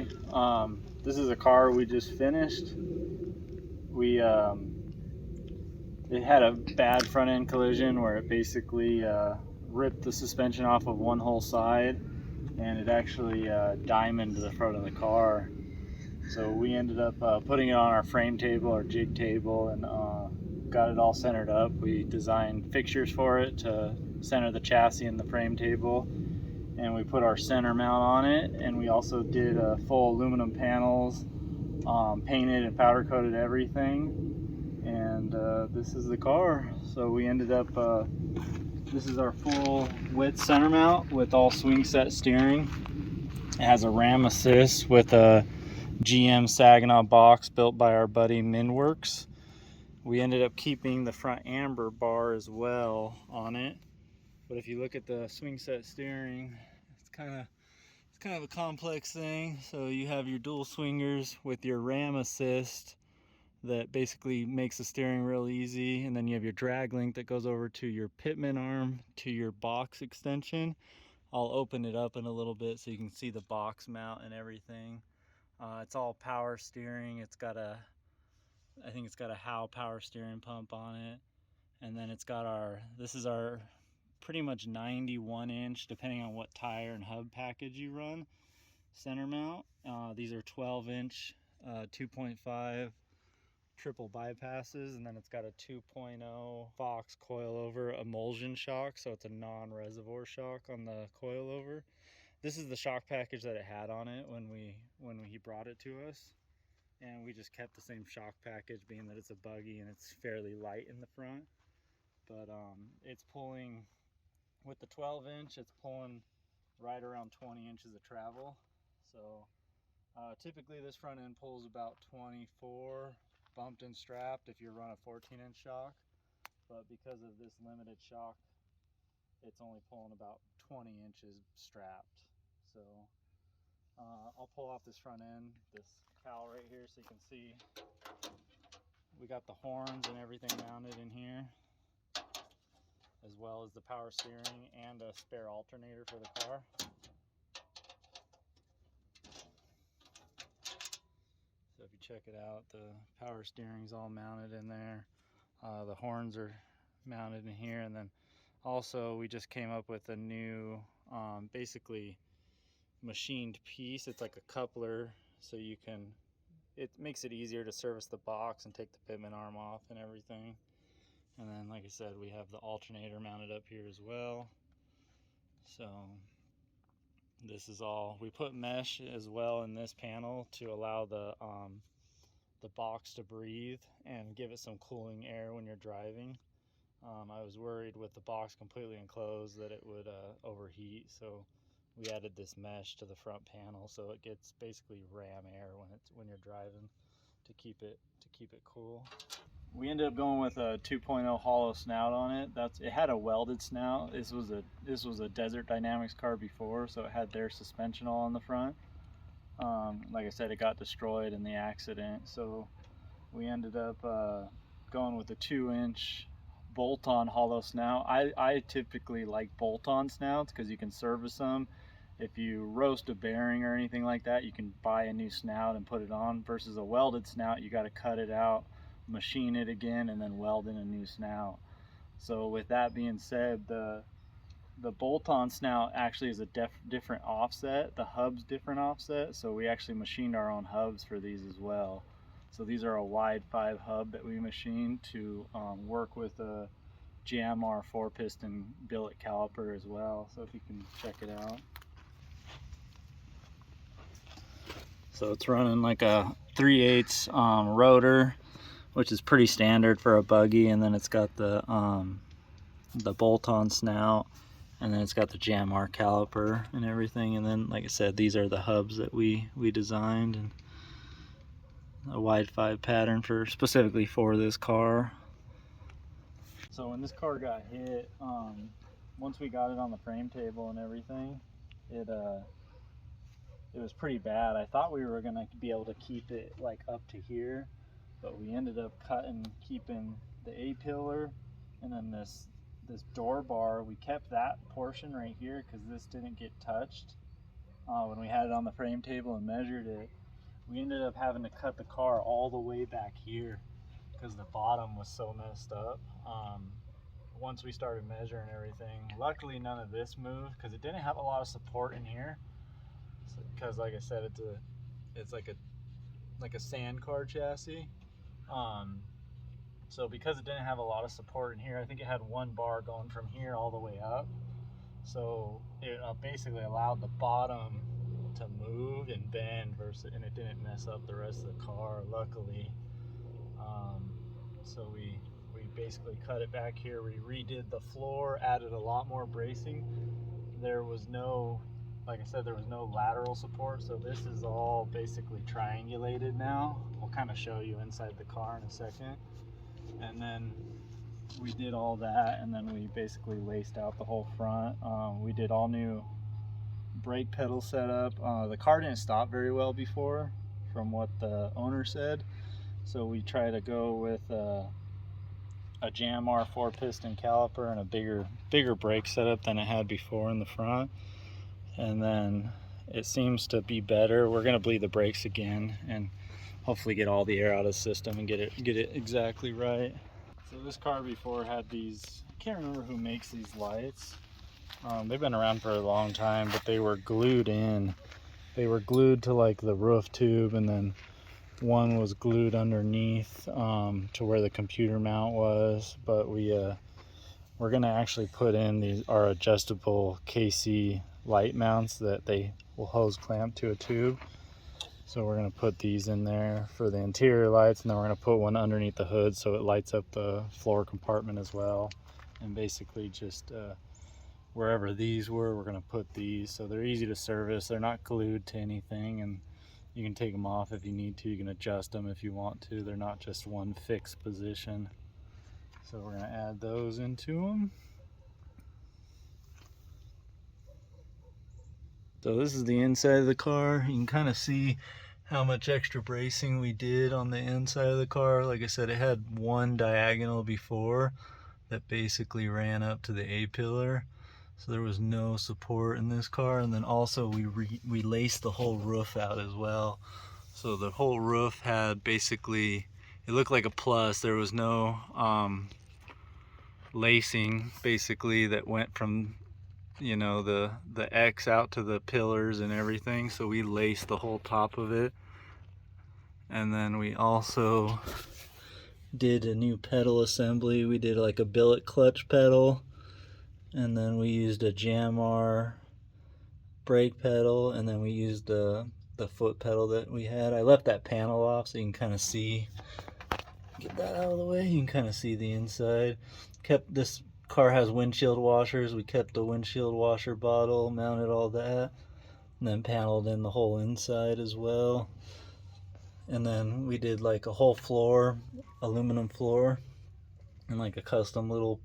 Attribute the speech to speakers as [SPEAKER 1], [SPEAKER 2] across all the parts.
[SPEAKER 1] Hey, this is a car we just finished. We it had a bad front end collision where it basically ripped the suspension off of one whole side, and it actually diamonded the front of the car. So we ended up putting it on our frame table, our jig table, and got it all centered up. We designed fixtures for it to center the chassis and the frame table, and we put our center mount on it, and we also did full aluminum panels, painted and powder coated everything, and this is the car. So we ended up, this is our full width center mount with all swing set steering. It has a Ram assist with a GM Saginaw box built by our buddy Minworks. We ended up keeping the front amber bar as well on it, but if you look at the swing set steering, it's kind of a complex thing. So you have your dual swingers with your Ram assist that basically makes the steering real easy, and then you have your drag link that goes over to your pitman arm to your box extension. I'll open it up in a little bit so you can see the box mount and everything. It's all power steering. I think it's got a Howe power steering pump on it, and then it's got this is our pretty much 91 inch, depending on what tire and hub package you run, center mount. These are 12 inch 2.5 triple bypasses, and then it's got a 2.0 Fox coilover emulsion shock, so it's a non-reservoir shock on the coilover. This is the shock package that it had on it when he brought it to us, and we just kept the same shock package, being that it's a buggy and it's fairly light in the front. But it's pulling, with the 12 inch, it's pulling right around 20 inches of travel. So typically this front end pulls about 24 bumped and strapped if you run a 14 inch shock, but because of this limited shock, it's only pulling about 20 inches strapped. So I'll pull off this front end, this cowl right here, so you can see we got the horns and everything mounted in here, as well as the power steering and a spare alternator for the car. So if you check it out, the power steering's all mounted in there. The horns are mounted in here, and then also we just came up with a new basically machined piece. It's like a coupler, so it makes it easier to service the box and take the pitman arm off and everything. And then, like I said, we have the alternator mounted up here as well. So this is all, we put mesh as well in this panel to allow the box to breathe and give it some cooling air when you're driving. I was worried with the box completely enclosed that it would overheat, so we added this mesh to the front panel so it gets basically ram air when you're driving to keep it cool. We ended up going with a 2.0 hollow snout on it. It had a welded snout. This was a Desert Dynamics car before, so it had their suspension all on the front. Like I said, it got destroyed in the accident, so we ended up going with a 2-inch bolt-on hollow snout. I typically like bolt-on snouts because you can service them. If you roast a bearing or anything like that, you can buy a new snout and put it on, versus a welded snout, you got to cut it out, machine it again, and then weld in a new snout. So with that being said, the bolt-on snout actually is a different offset. The hub's different offset, so we actually machined our own hubs for these as well. So these are a wide 5 hub that we machined to work with a GMR 4-piston billet caliper as well. So if you can check it out. So it's running like a 3/8 rotor, which is pretty standard for a buggy, and then it's got the bolt-on snout, and then it's got the GMR caliper and everything. And then, like I said, these are the hubs that we designed, and a wide 5 pattern specifically for this car. So when this car got hit, once we got it on the frame table and everything, it was pretty bad. I thought we were gonna be able to keep it like up to here, but we ended up keeping the A-pillar, and then this door bar, we kept that portion right here because this didn't get touched. when we had it on the frame table and measured it, we ended up having to cut the car all the way back here because the bottom was so messed up. Once we started measuring everything, luckily none of this moved because it didn't have a lot of support in here. Because like I said, it's like a sand car chassis. So because it didn't have a lot of support in here, I think it had one bar going from here all the way up. So it basically allowed the bottom to move and bend and it didn't mess up the rest of the car, luckily. So we basically cut it back here. We redid the floor, added a lot more bracing. There was no, like I said, there was no lateral support, so this is all basically triangulated now. We'll kind of show you inside the car in a second. And then we did all that, and then we basically laced out the whole front. We did all new brake pedal setup. The car didn't stop very well before, from what the owner said, so we try to go with a Jamar 4-piston caliper and a bigger brake setup than it had before in the front. And then it seems to be better. We're gonna bleed the brakes again and hopefully get all the air out of the system and get it exactly right. So this car before had these, I can't remember who makes these lights. They've been around for a long time, but they were glued in. They were glued to like the roof tube, and then one was glued underneath to where the computer mount was. But we're gonna actually put in our adjustable KC light mounts that they will hose clamp to a tube. So we're gonna put these in there for the interior lights, and then we're gonna put one underneath the hood so it lights up the floor compartment as well. And basically just wherever these were, we're gonna put these. So they're easy to service. They're not glued to anything, and you can take them off if you need to. You can adjust them if you want to. They're not just one fixed position. So we're gonna add those into them. So this is the inside of the car. You can kind of see how much extra bracing we did on the inside of the car. Like I said, it had one diagonal before that basically ran up to the A-pillar. So there was no support in this car. And then also we laced the whole roof out as well. So the whole roof had basically, it looked like a plus. There was no lacing basically that went from, you know, the X out to the pillars and everything. So we laced the whole top of it. And then we also did a new pedal assembly. We did like a billet clutch pedal, and then we used a Jamar brake pedal, and then we used the foot pedal that we had. I left that panel off so you can kind of see, get that out of the way, you can kind of see the inside. This car has windshield washers. We kept the windshield washer bottle, mounted all that, and then paneled in the whole inside as well. And then we did like a whole floor, aluminum floor, and like a custom little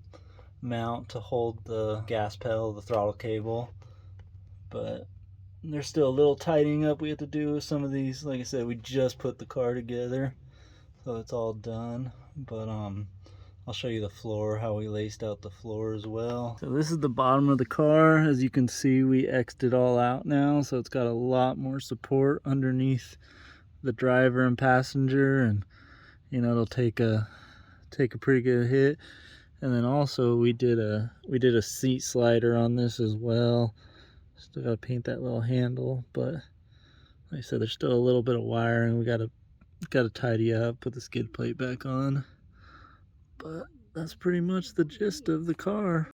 [SPEAKER 1] mount to hold the gas pedal, the throttle cable. But there's still a little tightening up we have to do with some of these. Like I said, we just put the car together, so it's all done. But I'll show you the floor, how we laced out the floor as well. So this is the bottom of the car. As you can see, we X'd it all out now, so it's got a lot more support underneath the driver and passenger, and you know, it'll take a pretty good hit. And then also we did a seat slider on this as well. Still gotta paint that little handle, but like I said, there's still a little bit of wiring we gotta tidy up, put the skid plate back on. But that's pretty much the gist of the car.